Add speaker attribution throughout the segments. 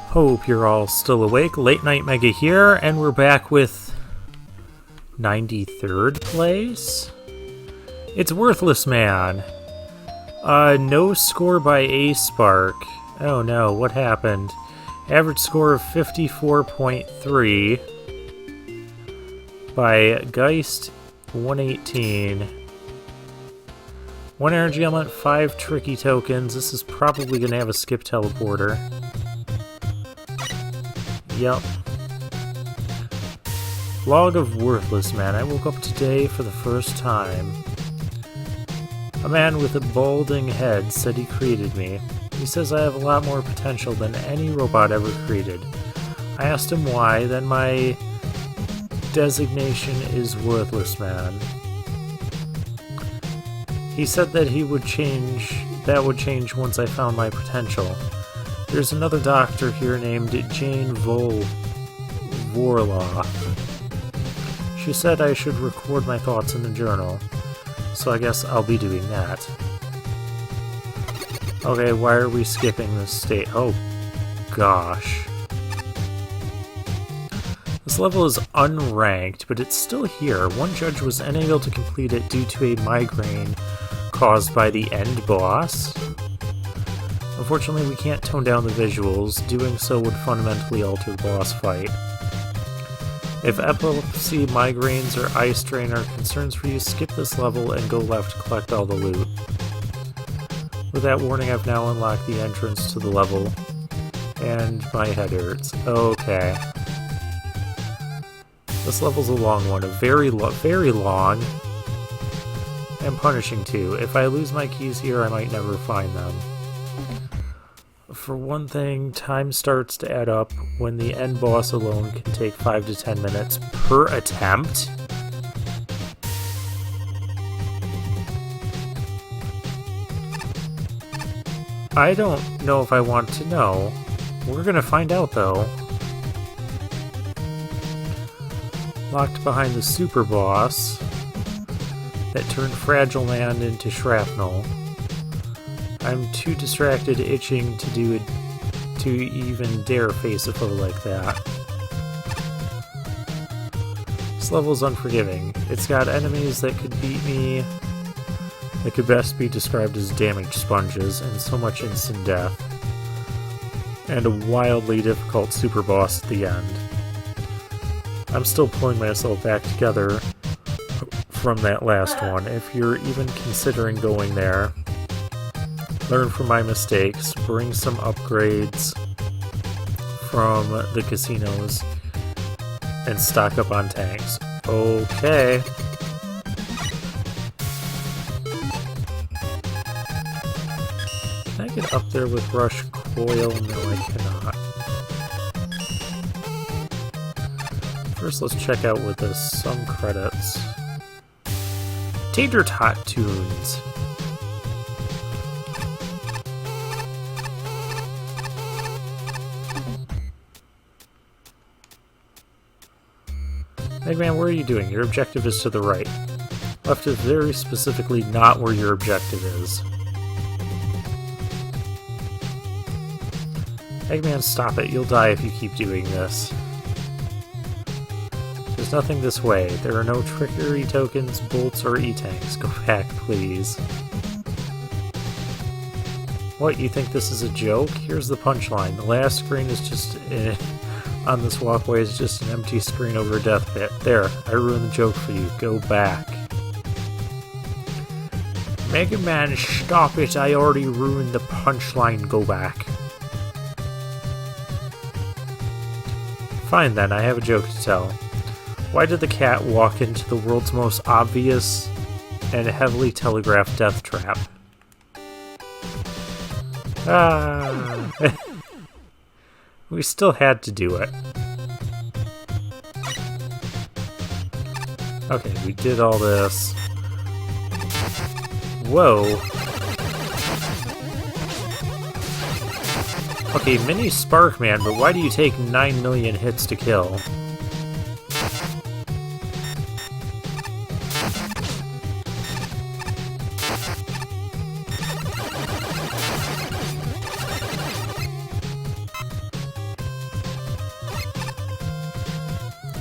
Speaker 1: Hope you're all still awake. Late Night Mega here, and we're back with 93rd place? It's Worthless Man. No score by A-Spark. Oh no, what happened? Average score of 54.3 by Geist 118. 1 energy element, 5 tricky tokens. This is probably going to have a skip teleporter. Yep. Log of Worthless Man. I woke up today for the first time. A man with a balding head said he created me. He says I have a lot more potential than any robot ever created. I asked him why, then my designation is Worthless Man. He said that that would change once I found my potential. There's another doctor here named Jane Vorlaw. She said I should record my thoughts in a journal, so I guess I'll be doing that. Okay, why are we skipping this state? Oh, gosh. This level is unranked, but it's still here. One judge was unable to complete it due to a migraine caused by the end boss. Unfortunately, we can't tone down the visuals. Doing so would fundamentally alter the boss fight. If epilepsy, migraines, or eye strain are concerns for you, skip this level and go left to collect all the loot. With that warning, I've now unlocked the entrance to the level, and my head hurts. Okay. This level's a long one, very long, and punishing too. If I lose my keys here, I might never find them. For one thing, time starts to add up when the end boss alone can take 5 to 10 minutes per attempt. I don't know if I want to know. We're gonna find out though. Locked behind the super boss that turned Fragile Man into shrapnel. I'm too distracted itching to even dare face a foe like that. This level's unforgiving. It's got enemies that could beat me, that could best be described as damaged sponges, and so much instant death. And a wildly difficult super boss at the end. I'm still pulling myself back together from that last one. If you're even considering going there, learn from my mistakes, bring some upgrades from the casinos, and stock up on tanks. Okay. Can I get up there with Rush Coil? No, I cannot. First, let's check out with this some credits. Tater Tot Tunes. Eggman, where are you doing? Your objective is to the right. Left is very specifically not where your objective is. Eggman, stop it. You'll die if you keep doing this. There's nothing this way. There are no trickery tokens, bolts, or E-tanks. Go back, please. What, you think this is a joke? Here's the punchline. The last screen is just... on this walkway is just an empty screen over a death pit. There, I ruined the joke for you. Go back. Mega Man, stop it. I already ruined the punchline. Go back. Fine then, I have a joke to tell. Why did the cat walk into the world's most obvious and heavily telegraphed death trap? Ah... We still had to do it. Okay, we did all this. Whoa. Okay, Mini Sparkman, but why do you take 9 million hits to kill?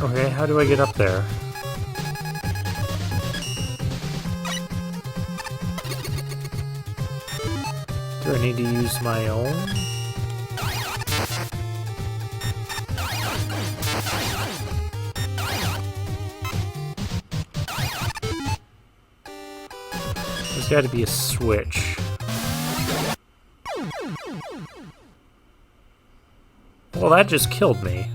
Speaker 1: Okay, how do I get up there? Do I need to use my own? There's got to be a switch. Well, that just killed me.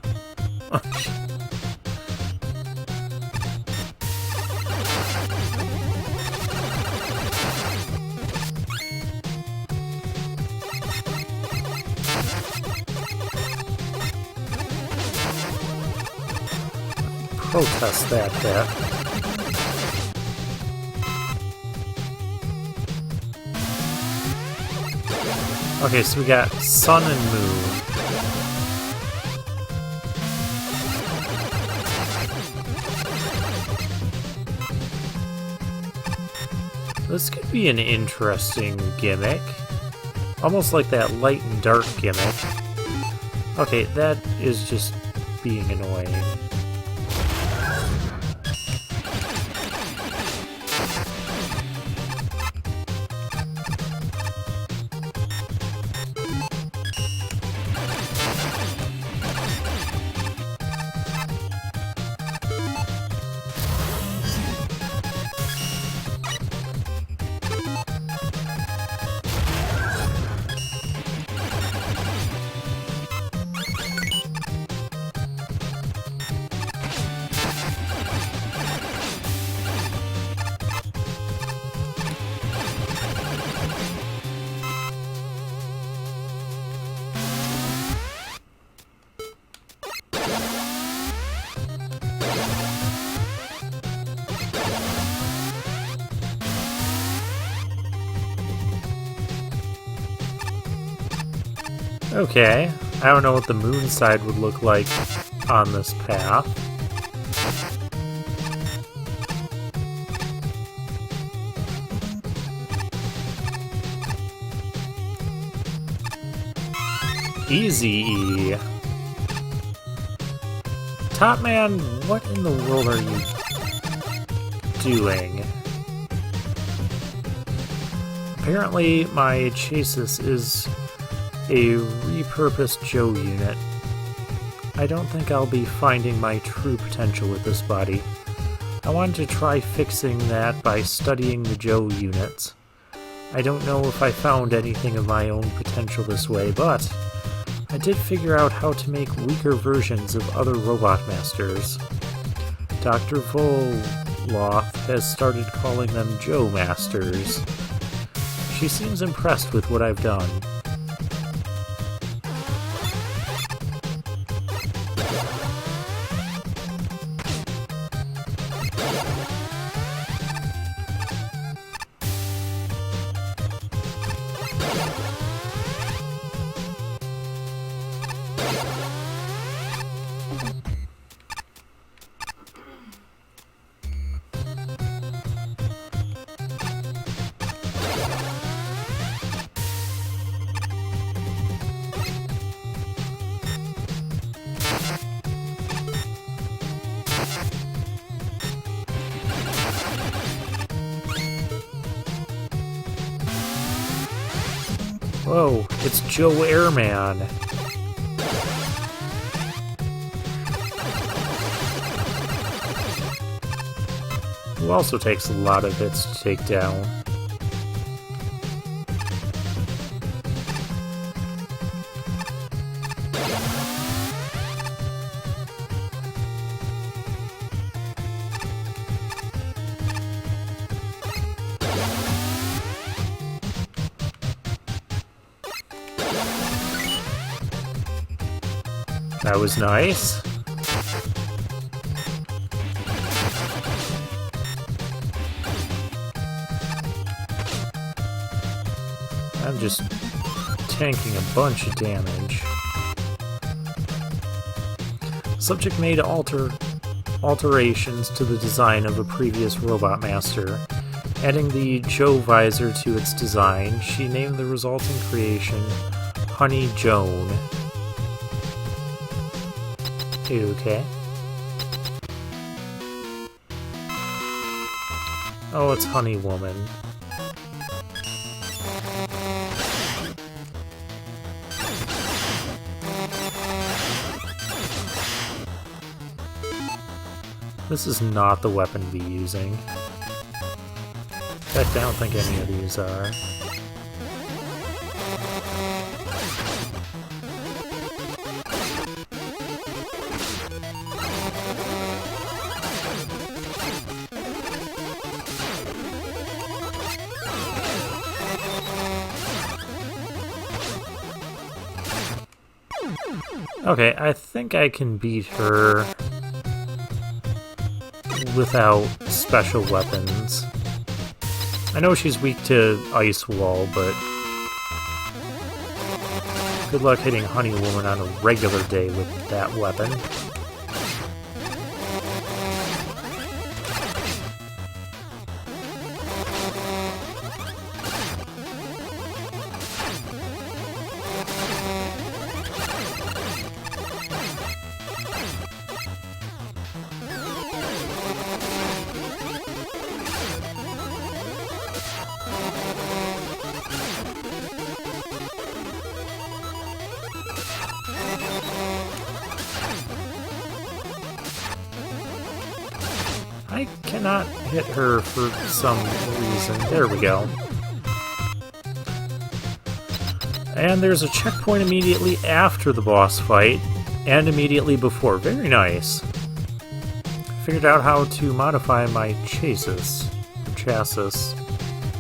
Speaker 1: Protest that bit. Okay, so we got sun and moon. This could be an interesting gimmick. Almost like that light and dark gimmick. Okay, that is just being annoying. Okay, I don't know what the moon side would look like on this path. Easy. Top Man, what in the world are you doing? Apparently, my chassis is a repurposed Joe unit. I don't think I'll be finding my true potential with this body. I wanted to try fixing that by studying the Joe units. I don't know if I found anything of my own potential this way, but I did figure out how to make weaker versions of other Robot Masters. Dr. Voloth has started calling them Joe Masters. She seems impressed with what I've done. Whoa, it's Joe Airman. Who also takes a lot of hits to take down. That was nice. I'm just tanking a bunch of damage. Subject made alterations to the design of a previous Robot Master. Adding the Joe visor to its design, she named the resulting creation Honey Joan. Okay. Oh, it's Honey Woman. This is not the weapon to be using. In fact, I don't think any of these are. Okay, I think I can beat her without special weapons. I know she's weak to Ice Wall, but good luck hitting Honey Woman on a regular day with that weapon. I cannot hit her for some reason. There we go. And there's a checkpoint immediately after the boss fight, and immediately before. Very nice. Figured out how to modify my chassis.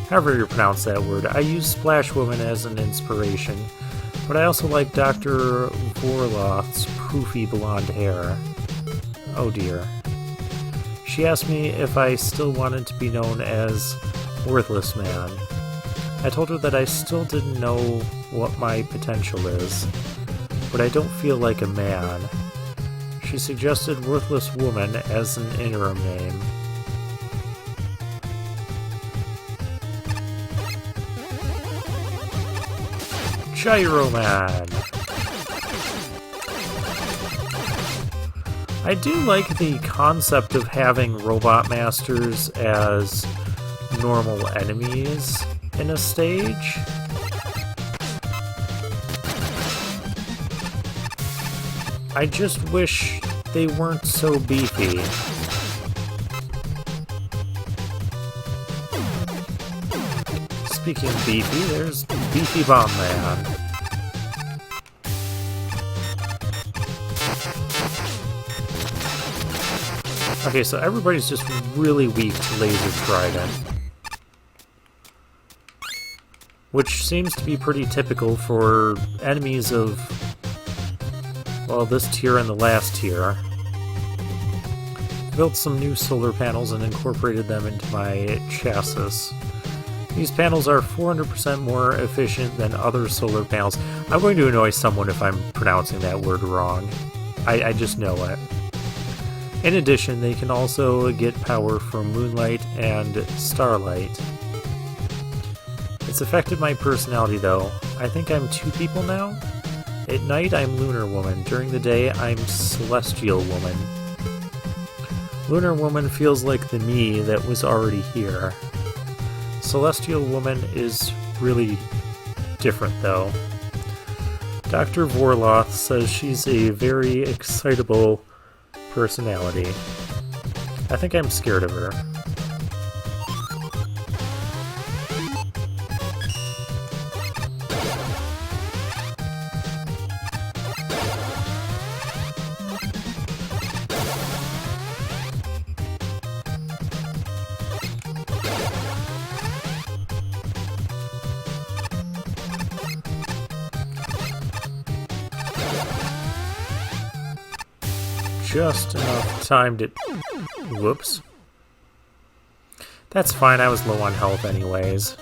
Speaker 1: However you pronounce that word. I use Splash Woman as an inspiration, but I also like Dr. Vorloth's poofy blonde hair. Oh dear. She asked me if I still wanted to be known as Worthless Man. I told her that I still didn't know what my potential is, but I don't feel like a man. She suggested Worthless Woman as an interim name. Gyro Man! I do like the concept of having Robot Masters as normal enemies in a stage. I just wish they weren't so beefy. Speaking of beefy, there's Beefy Bomb Man. Okay, so everybody's just really weak to Laser Trident, which seems to be pretty typical for enemies of, well, this tier and the last tier. Built some new solar panels and incorporated them into my chassis. These panels are 400% more efficient than other solar panels. I'm going to annoy someone if I'm pronouncing that word wrong. I just know it. In addition, they can also get power from moonlight and starlight. It's affected my personality though. I think I'm two people now. At night, I'm Lunar Woman. During the day, I'm Celestial Woman. Lunar Woman feels like the me that was already here. Celestial Woman is really different though. Dr. Vorloth says she's a very excitable personality. I think I'm scared of her. Just enough time to... Whoops. That's fine, I was low on health anyways.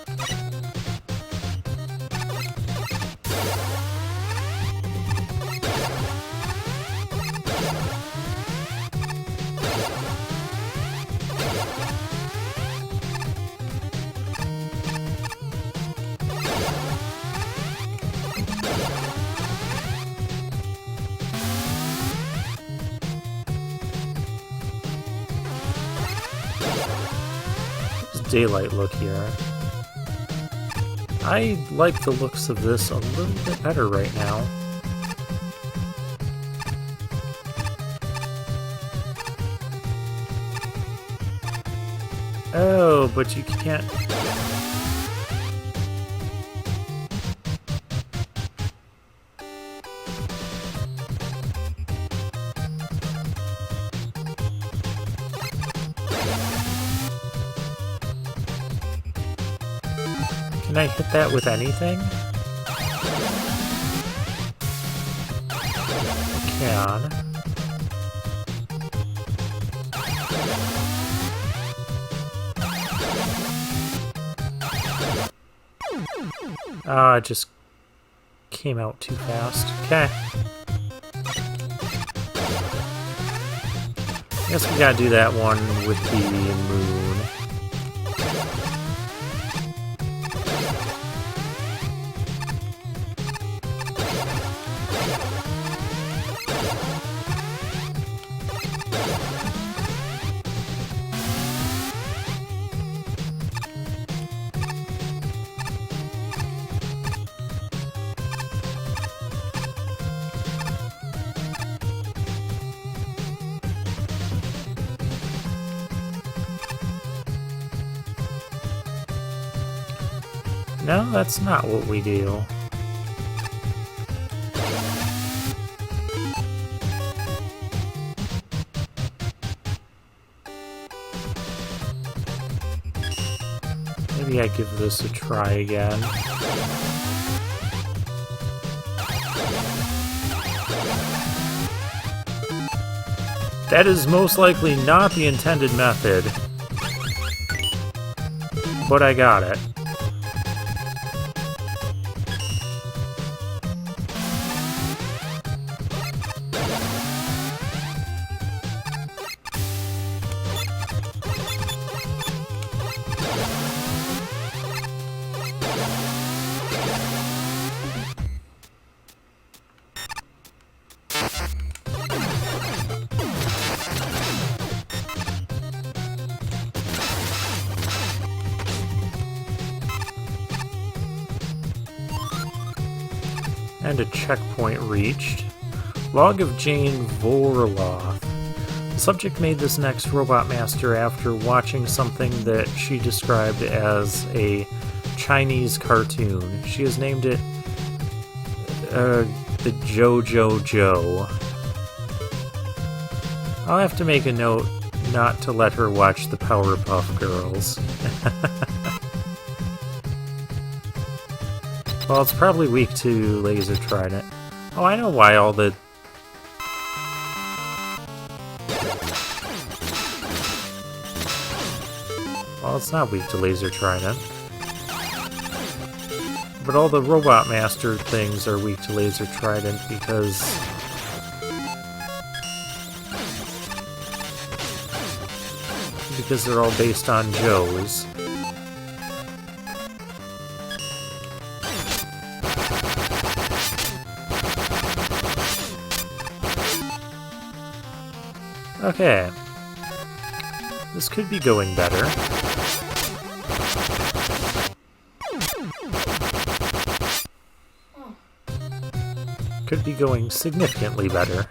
Speaker 1: daylight look here. I like the looks of this a little bit better right now. Oh, but you can't... Can I hit that with anything? I can. It just came out too fast. Okay. Guess we gotta do that one with the moon. No, that's not what we do. Maybe I give this a try again. That is most likely not the intended method, but I got it. And a checkpoint reached. Log of Jane Vorloth. The subject made this next Robot Master after watching something that she described as a Chinese cartoon. She has named it the JoJo Joe. I'll have to make a note not to let her watch the Powerpuff Girls. Well, it's probably weak to Laser Trident. Oh, I know why all the... Well, it's not weak to Laser Trident. But all the Robot Master things are weak to Laser Trident because... they're all based on Joes. Okay. This could be going better. Could be going significantly better.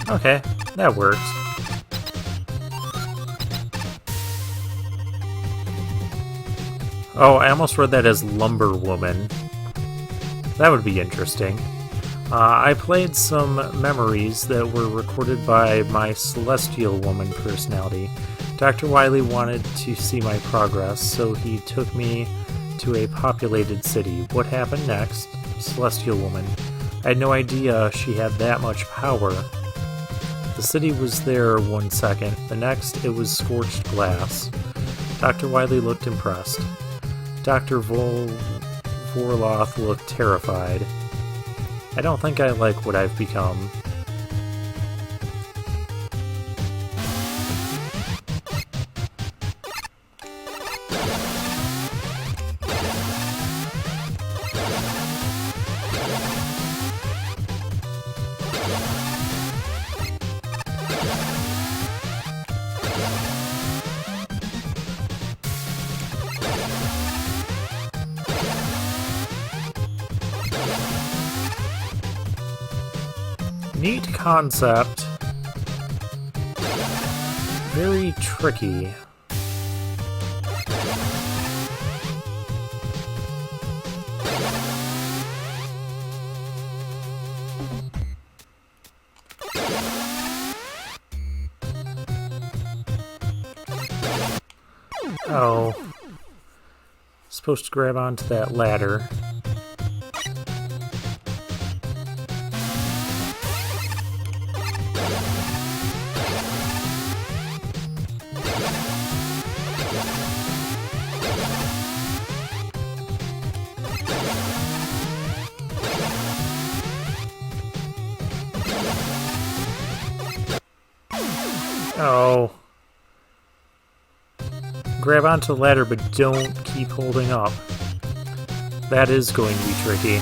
Speaker 1: Okay, that works. Oh, I almost read that as Lumber Woman. That would be interesting. I played some memories that were recorded by my Celestial Woman personality. Dr. Wily wanted to see my progress, so he took me to a populated city. What happened next? celestial woman. I had no idea she had that much power. The city was there 1 second. The next, it was scorched glass. Dr. Wiley looked impressed. Dr. Vorloth looked terrified. I don't think I like what I've become. Neat concept. Very tricky. Oh. Supposed to grab onto that ladder. Oh. Grab onto the ladder, but don't keep holding up. That is going to be tricky.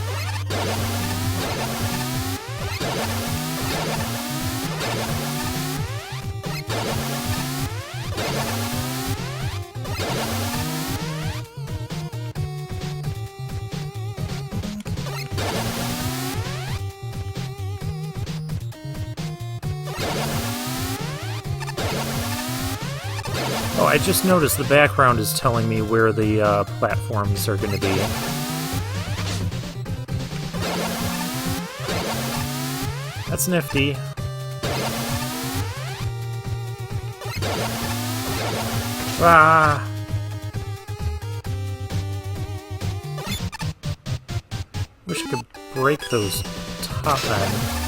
Speaker 1: Oh, I just noticed the background is telling me where the platforms are going to be. That's nifty. Ah! Wish I could break those top end.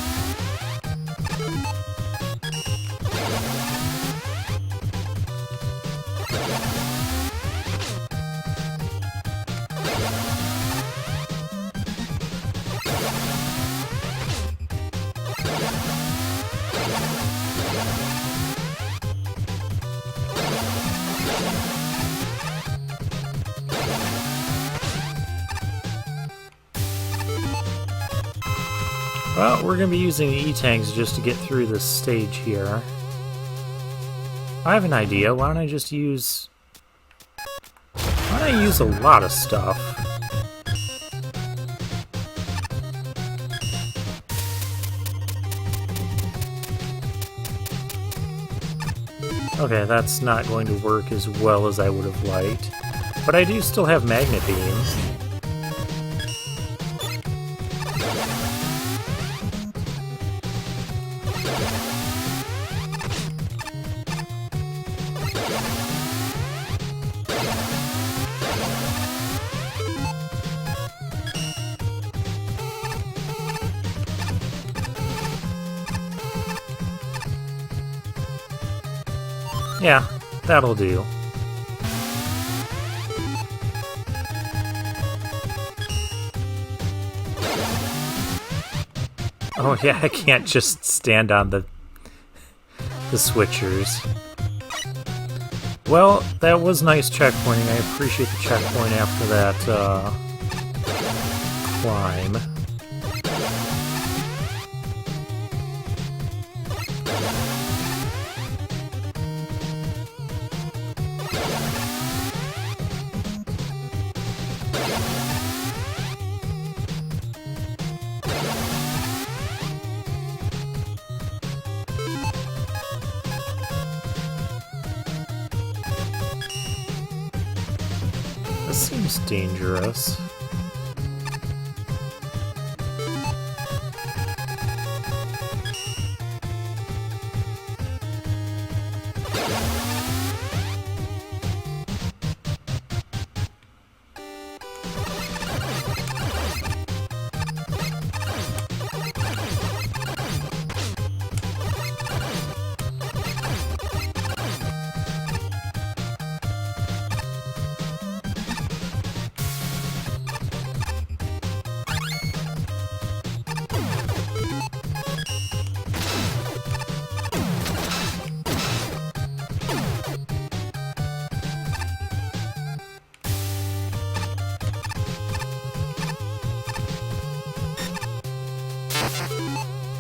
Speaker 1: Well, we're going to be using the E-Tanks just to get through this stage here. I have an idea. Why don't I just use... Why don't I use a lot of stuff? Okay, that's not going to work as well as I would have liked. But I do still have Magnet Beam. Yeah, that'll do. Oh yeah, I can't just stand on the switchers. Well, that was nice checkpointing. I appreciate the checkpoint after that climb. This seems dangerous.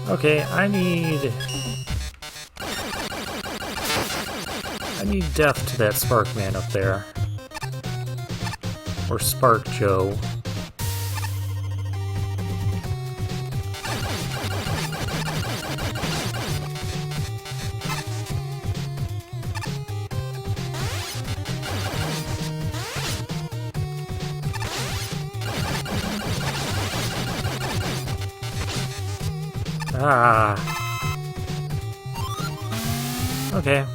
Speaker 1: Okay, I need death to that Spark Man up there. Or Spark Joe. Ah. Okay.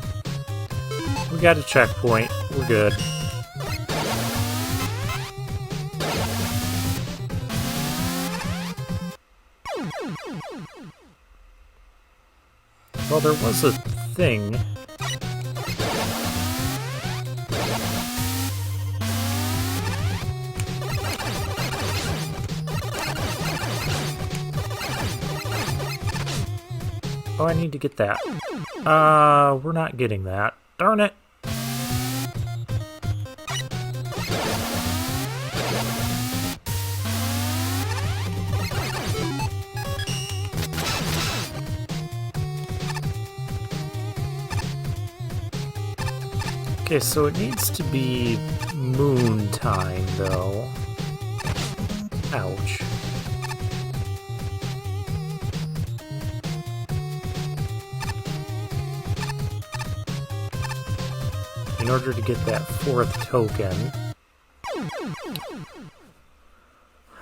Speaker 1: We got a checkpoint. We're good. Well, there was a thing. Oh, I need to get that. We're not getting that. Darn it! Okay, so it needs to be moon time, though. Ouch. In order to get that 4th token,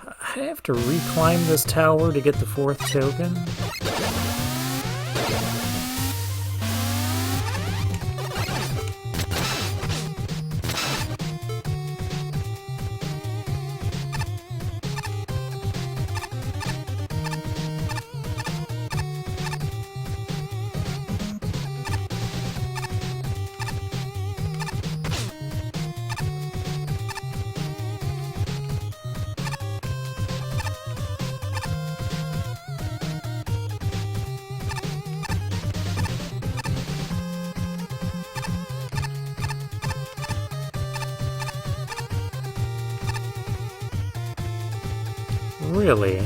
Speaker 1: I have to reclimb this tower to get the 4th token? Really?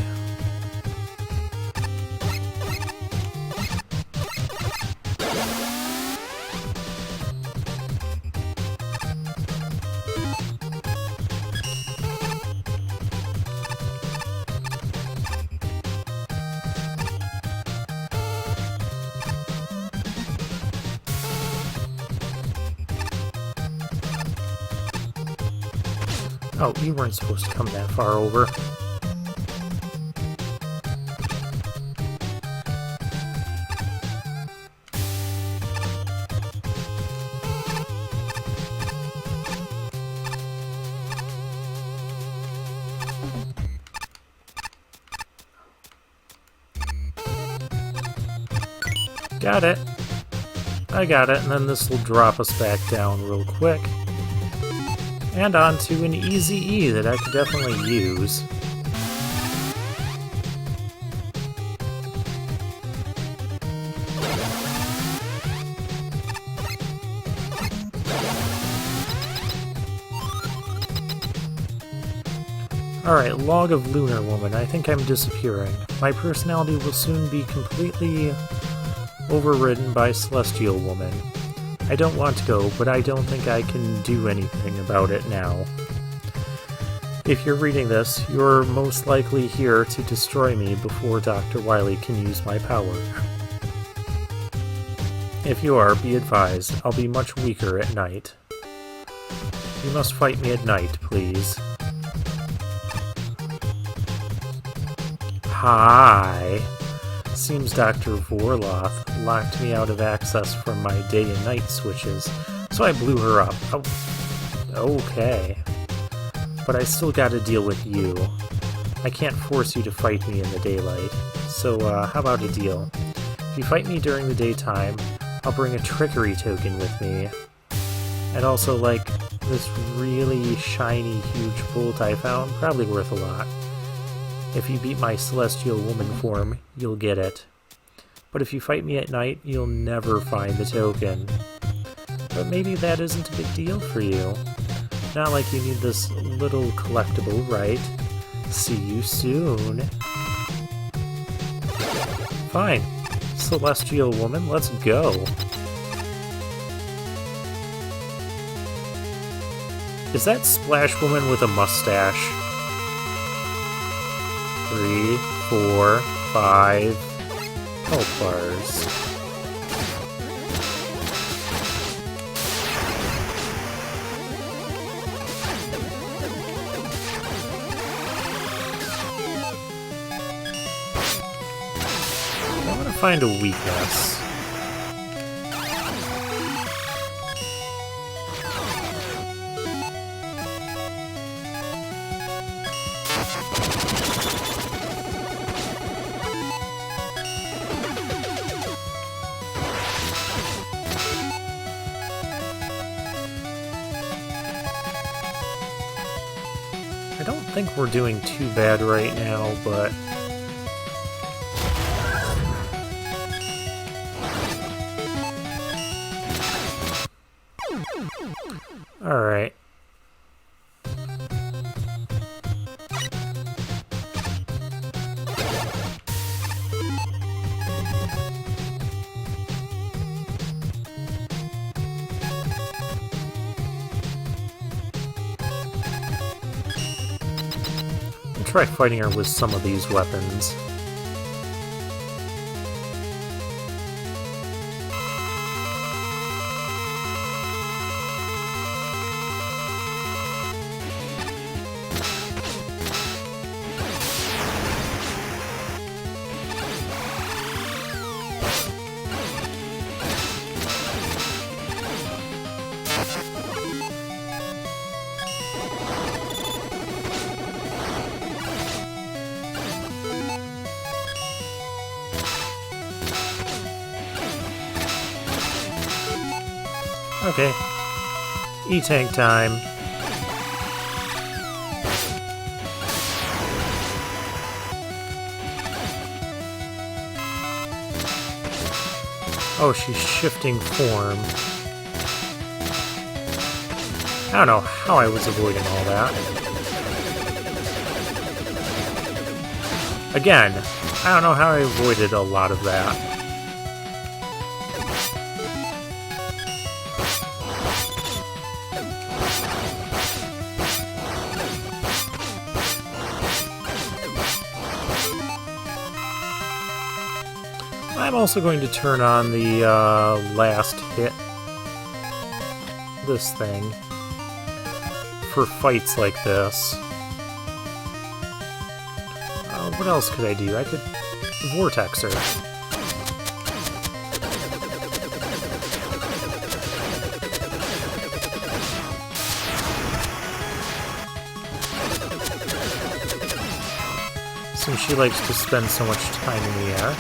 Speaker 1: Oh, you weren't supposed to come that far over. Got it. I got it, and then this will drop us back down real quick. And onto an easy E that I could definitely use. Alright, Log of Lunar Woman. I think I'm disappearing. My personality will soon be completely overridden by Celestial Woman. I don't want to go, but I don't think I can do anything about it now. If you're reading this, you're most likely here to destroy me before Dr. Wily can use my power. If you are, be advised, I'll be much weaker at night. You must fight me at night, please. Hi. Seems Dr. Vorloth locked me out of access from my day and night switches, so I blew her up. Oh, okay. But I still gotta deal with you. I can't force you to fight me in the daylight. So, how about a deal? If you fight me during the daytime, I'll bring a trickery token with me. And also, like, this really shiny, huge bolt I found, probably worth a lot. If you beat my Celestial Woman form, you'll get it. But if you fight me at night, you'll never find the token. But maybe that isn't a big deal for you. Not like you need this little collectible, right? See you soon. Fine. Celestial woman, let's go. Is that Splash Woman with a mustache? 3, 4, 5 health bars. I want to find a weakness. I don't think we're doing too bad right now, but... Alright. Try fighting her with some of these weapons. Okay. E-tank time. Oh, she's shifting form. I don't know how I was avoiding all that. Again, I don't know how I avoided a lot of that. I'm also going to turn on the last hit, this thing, for fights like this. What else could I do? I could vortex her. Since she likes to spend so much time in the air.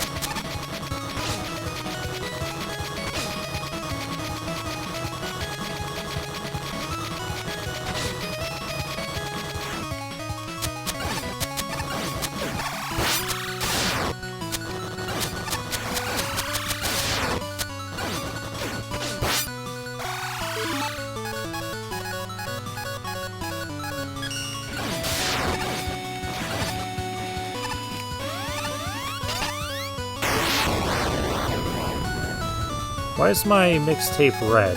Speaker 1: Why is my mixtape red?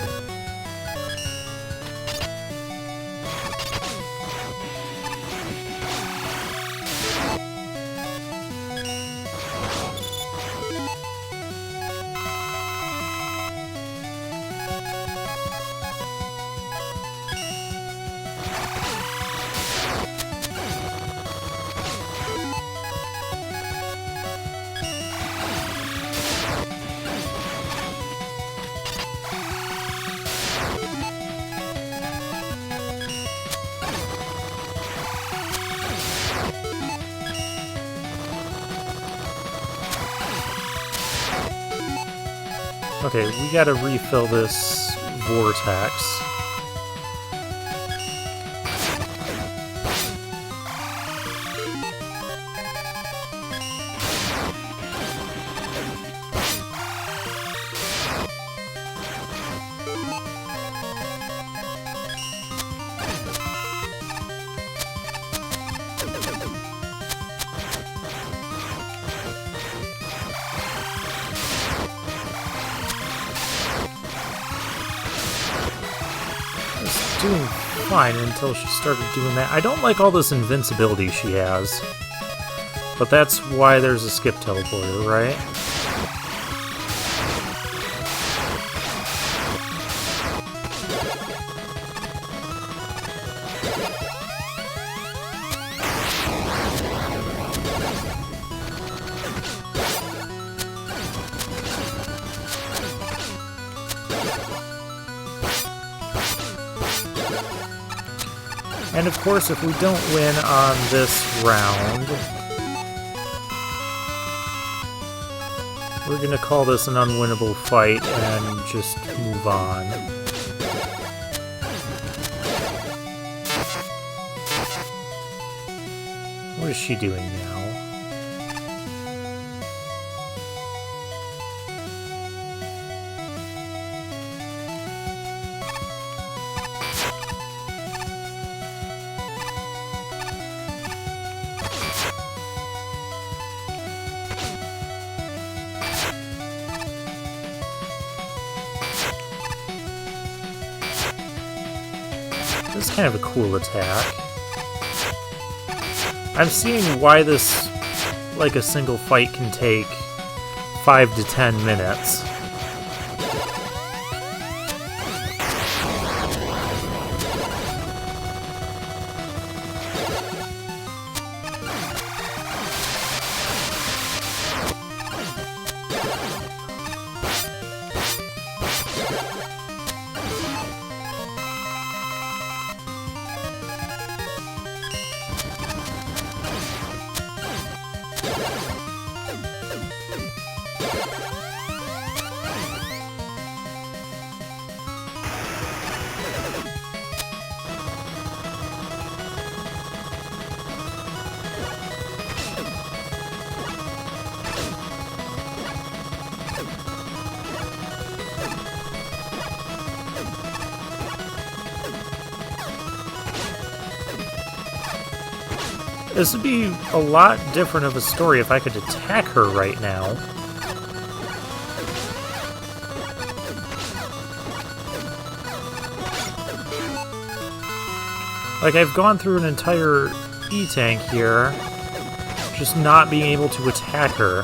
Speaker 1: Okay, we gotta refill this vortex. doing fine until she started doing that. I don't like all this invincibility she has. But that's why there's a skip teleporter, right? And of course, if we don't win on this round, we're gonna call this an unwinnable fight and just move on. What is she doing now? This is kind of a cool attack. I'm seeing why this, like a single fight, can take 5 to 10 minutes. This would be a lot different of a story if I could attack her right now. Like, I've gone through an entire E-tank here, just not being able to attack her.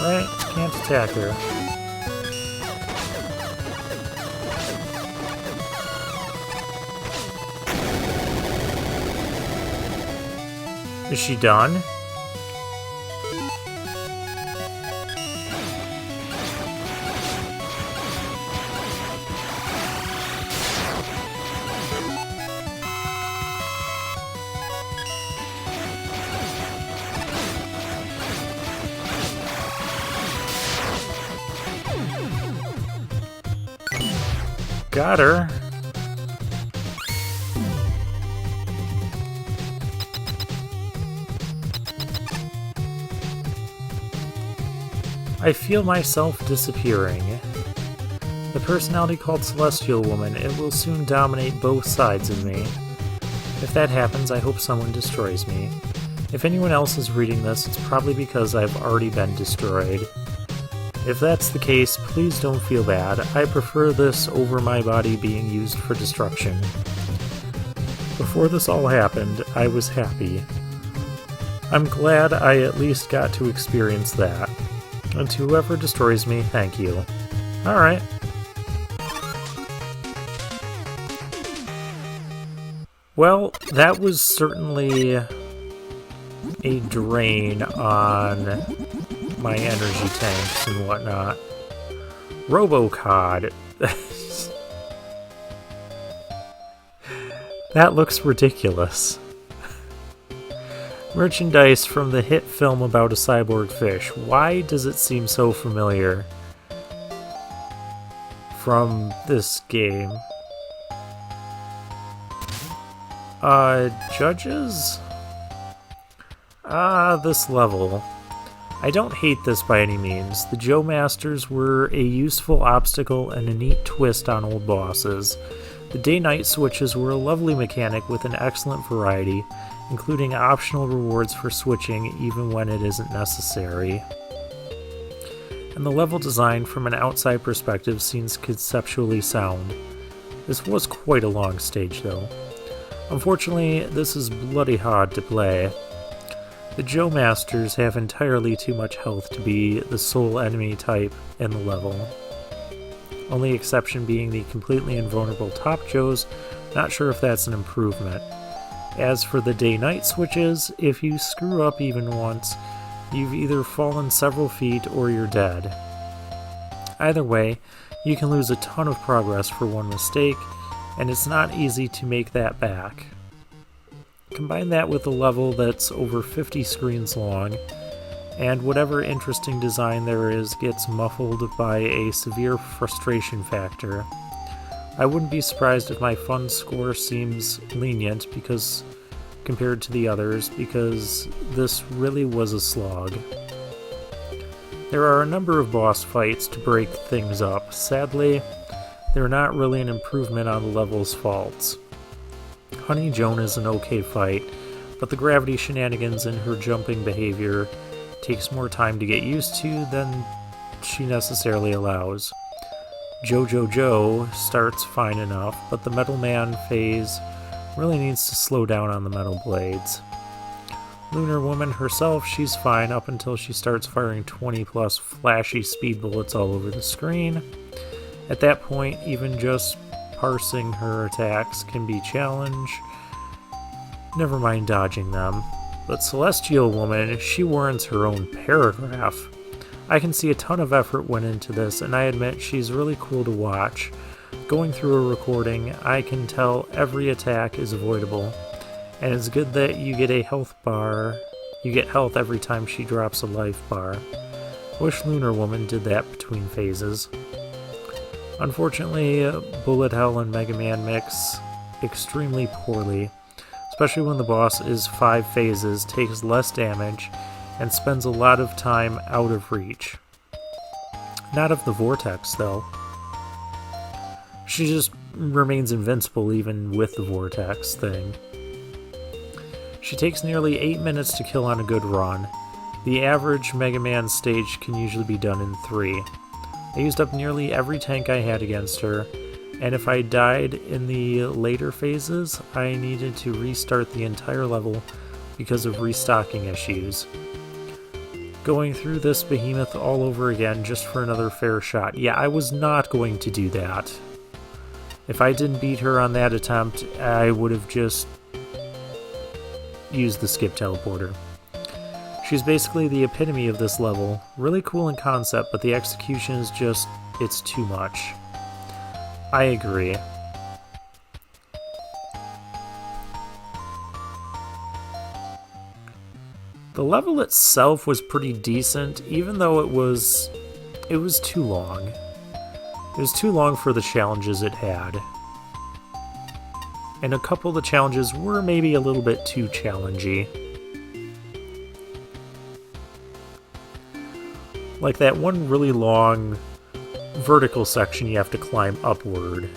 Speaker 1: Right? Can't attack her. Is she done? Got her. I feel myself disappearing. The personality called Celestial Woman, it will soon dominate both sides of me. If that happens, I hope someone destroys me. If anyone else is reading this, it's probably because I've already been destroyed. If that's the case, please don't feel bad. I prefer this over my body being used for destruction. Before this all happened, I was happy. I'm glad I at least got to experience that. And to whoever destroys me, thank you. Alright. Well, that was certainly a drain on my energy tanks and whatnot. Robocod. That looks ridiculous. Merchandise from the hit film about a cyborg fish. Why does it seem so familiar from this game? Judges? This level. I don't hate this by any means. The Joe Masters were a useful obstacle and a neat twist on old bosses. The day-night switches were a lovely mechanic with an excellent variety, including optional rewards for switching even when it isn't necessary. and the level design from an outside perspective seems conceptually sound. This was quite a long stage though. Unfortunately, this is bloody hard to play. The Joe Masters have entirely too much health to be the sole enemy type in the level. Only exception being the completely invulnerable Top Joes, not sure if that's an improvement. As for the day-night switches, if you screw up even once, you've either fallen several feet or you're dead. Either way, you can lose a ton of progress for one mistake, and it's not easy to make that back. Combine that with a level that's over 50 screens long, and whatever interesting design there is gets muffled by a severe frustration factor. I wouldn't be surprised if my fun score seems lenient compared to the others, because this really was a slog. There are a number of boss fights to break things up. Sadly, they're not really an improvement on the level's faults. Honey Joan is an okay fight, but the gravity shenanigans and her jumping behavior takes more time to get used to than she necessarily allows. Joe starts fine enough, but the Metal Man phase really needs to slow down on the metal blades. Lunar Woman herself, she's fine up until she starts firing 20 plus flashy speed bullets all over the screen. At that point, even just parsing her attacks can be a challenge, never mind dodging them. But Celestial Woman, she warrants her own paragraph. I can see a ton of effort went into this, and I admit she's really cool to watch. Going through a recording, I can tell every attack is avoidable, and it's good that you get a health bar. You get health every time she drops a life bar. Wish Lunar Woman did that between phases. Unfortunately, Bullet Hell and Mega Man mix extremely poorly, especially when the boss is 5 phases, takes less damage, and spends a lot of time out of reach. Not of the vortex, though. She just remains invincible even with the vortex thing. She takes nearly 8 minutes to kill on a good run. The average Mega Man stage can usually be done in 3. I used up nearly every tank I had against her, and if I died in the later phases, I needed to restart the entire level because of restocking issues. Going through this behemoth all over again just for another fair shot. Yeah, I was not going to do that. If I didn't beat her on that attempt, I would have just used the skip teleporter. She's basically the epitome of this level. Really cool in concept, but the execution is just, it's too much. I agree. The level itself was pretty decent, even though it was too long. It was too long for the challenges it had. And a couple of the challenges were maybe a little bit too challenging. Like that one really long vertical section you have to climb upward.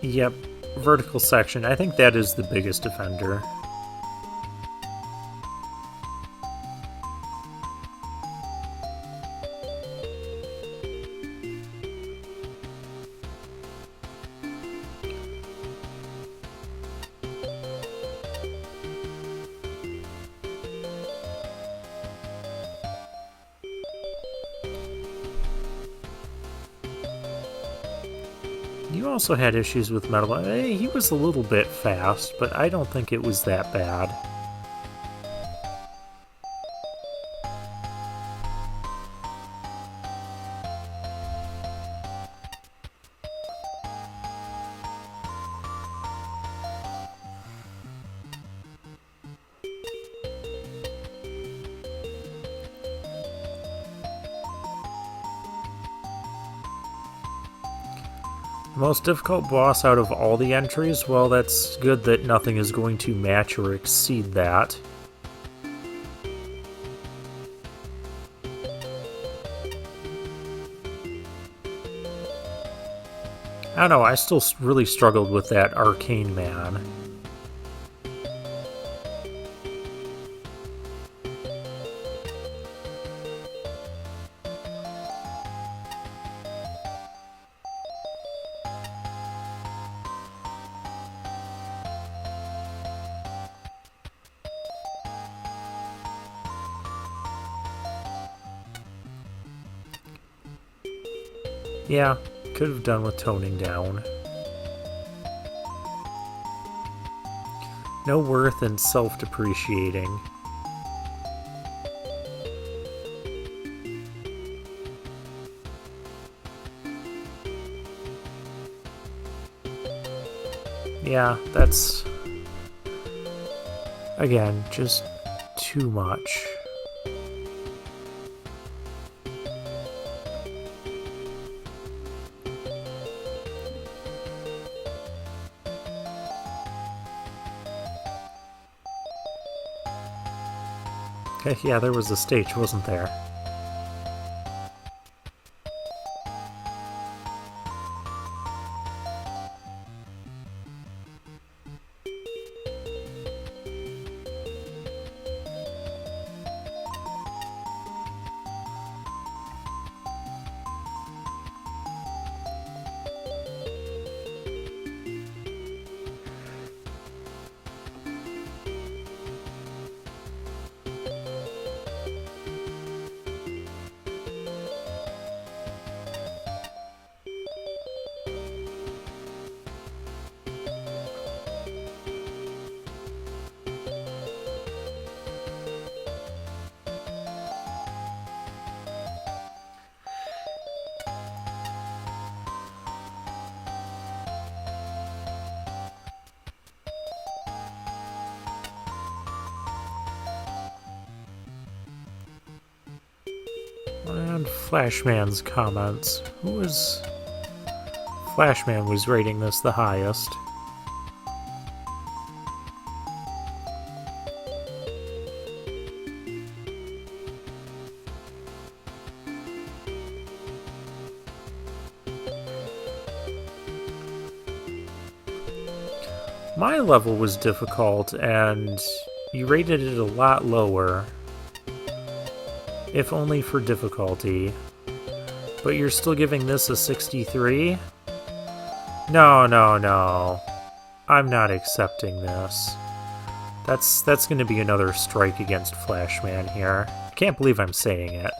Speaker 1: Yep, vertical section. I think that is the biggest offender. You also had issues with Metal. He was a little bit fast, but I don't think it was that bad. Most difficult boss out of all the entries? Well, that's good that nothing is going to match or exceed that. I don't know, I still really struggled with that Arcane Man. Yeah, could have done with toning down. No worth and self-depreciating. Yeah, that's... again, just too much. Okay, yeah, there was a stage, wasn't there? And Flashman's comments. Who was... Flashman was rating this the highest. My level was difficult, and you rated it a lot lower. If only for difficulty. But you're still giving this a 63? No, no, no. I'm not accepting this. That's gonna be another strike against Flashman here. I can't believe I'm saying it.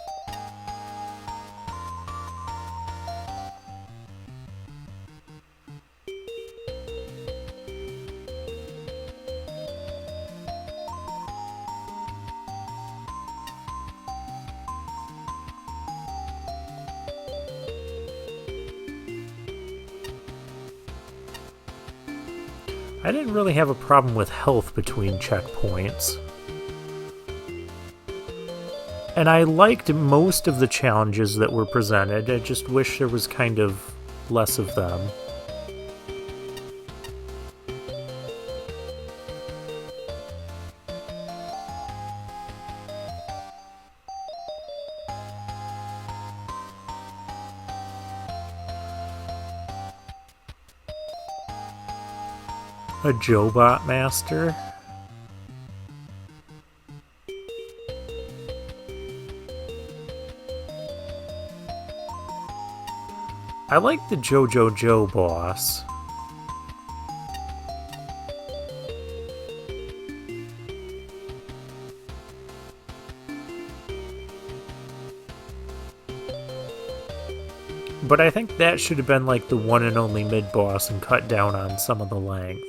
Speaker 1: I didn't really have a problem with health between checkpoints. And I liked most of the challenges that were presented. I just wish there was kind of less of them. A Jobot Master? I like the Jojo Joe boss. But I think that should have been like the one and only mid-boss and cut down on some of the length.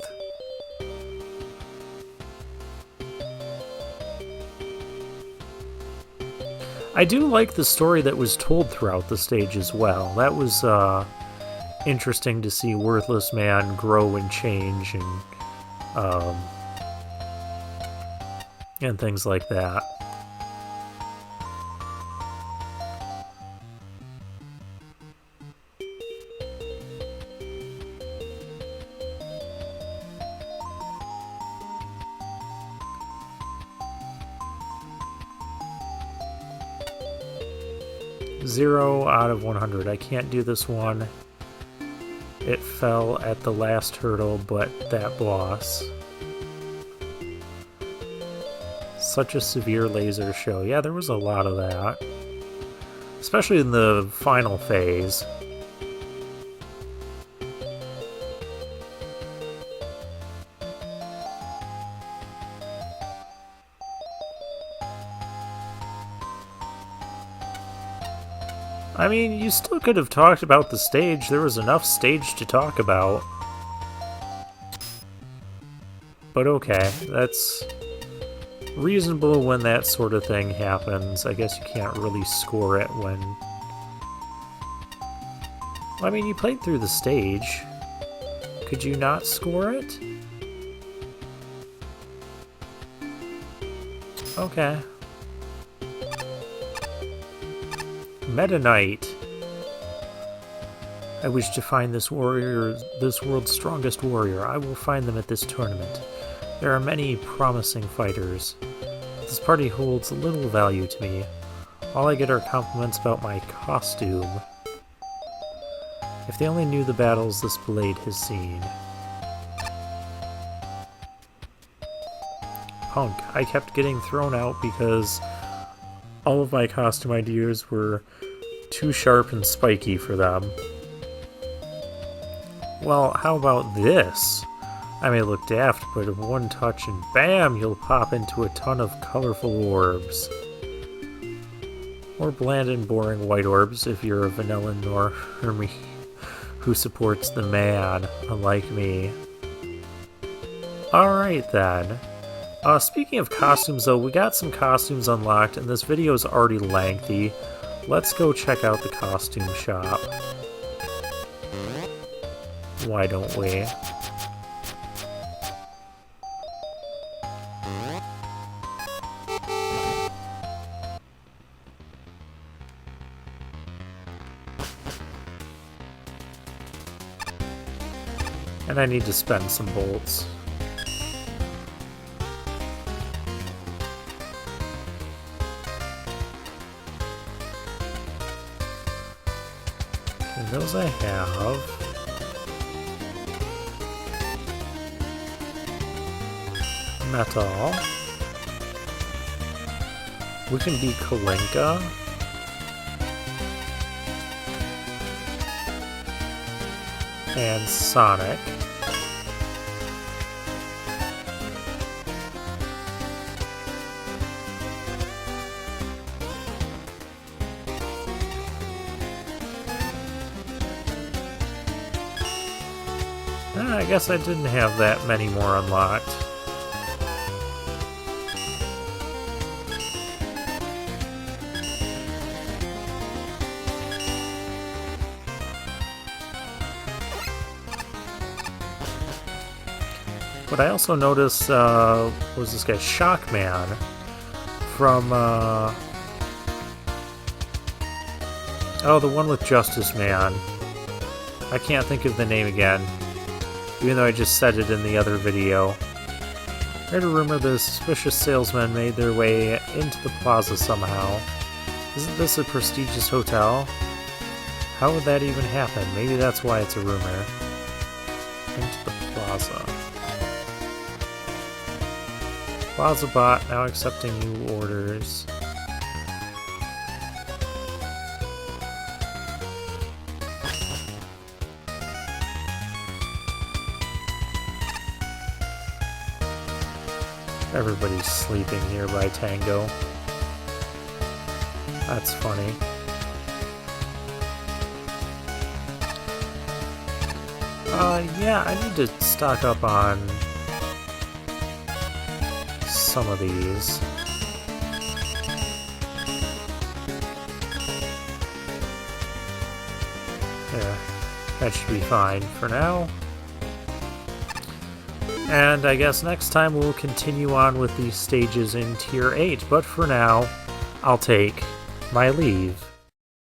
Speaker 1: I do like the story that was told throughout the stage as well. That was interesting to see Worthless Man grow and change and things like that. 0 out of 100. I can't do this one. It fell at the last hurdle, but that boss. Such a severe laser show. Yeah, there was a lot of that. Especially in the final phase. I mean, you still could have talked about the stage. There was enough stage to talk about. But okay, that's reasonable when that sort of thing happens. I guess you can't really score it when... I mean, you played through the stage. Could you not score it? Okay. Meta Knight. I wish to find this warrior, this world's strongest warrior. I will find them at this tournament. There are many promising fighters. This party holds little value to me. All I get are compliments about my costume. If they only knew the battles this blade has seen. Punk. I kept getting thrown out because all of my costume ideas were too sharp and spiky for them. Well, how about this? I may look daft, but with one touch and bam, you'll pop into a ton of colorful orbs. Or bland and boring white orbs if you're a vanilla normie who supports the man, unlike me. Alright then. Speaking of costumes though, we got some costumes unlocked and this video is already lengthy. Let's go check out the costume shop. Why don't we? And I need to spend some bolts. And those I have. Metal. We can be Kalinka. And Sonic. I guess I didn't have that many more unlocked. But I also noticed, what was this guy? Shockman from, oh, the one with Justice Man. I can't think of the name again, even though I just said it in the other video. I heard a rumor the suspicious salesmen made their way into the plaza somehow. Isn't this a prestigious hotel? How would that even happen? Maybe that's why it's a rumor. Into the plaza. Plaza bot now accepting new orders. Everybody's sleeping nearby Tango. That's funny. Yeah, I need to stock up on some of these. There. That should be fine for now. And I guess next time we'll continue on with these stages in Tier 8, but for now, I'll take my leave.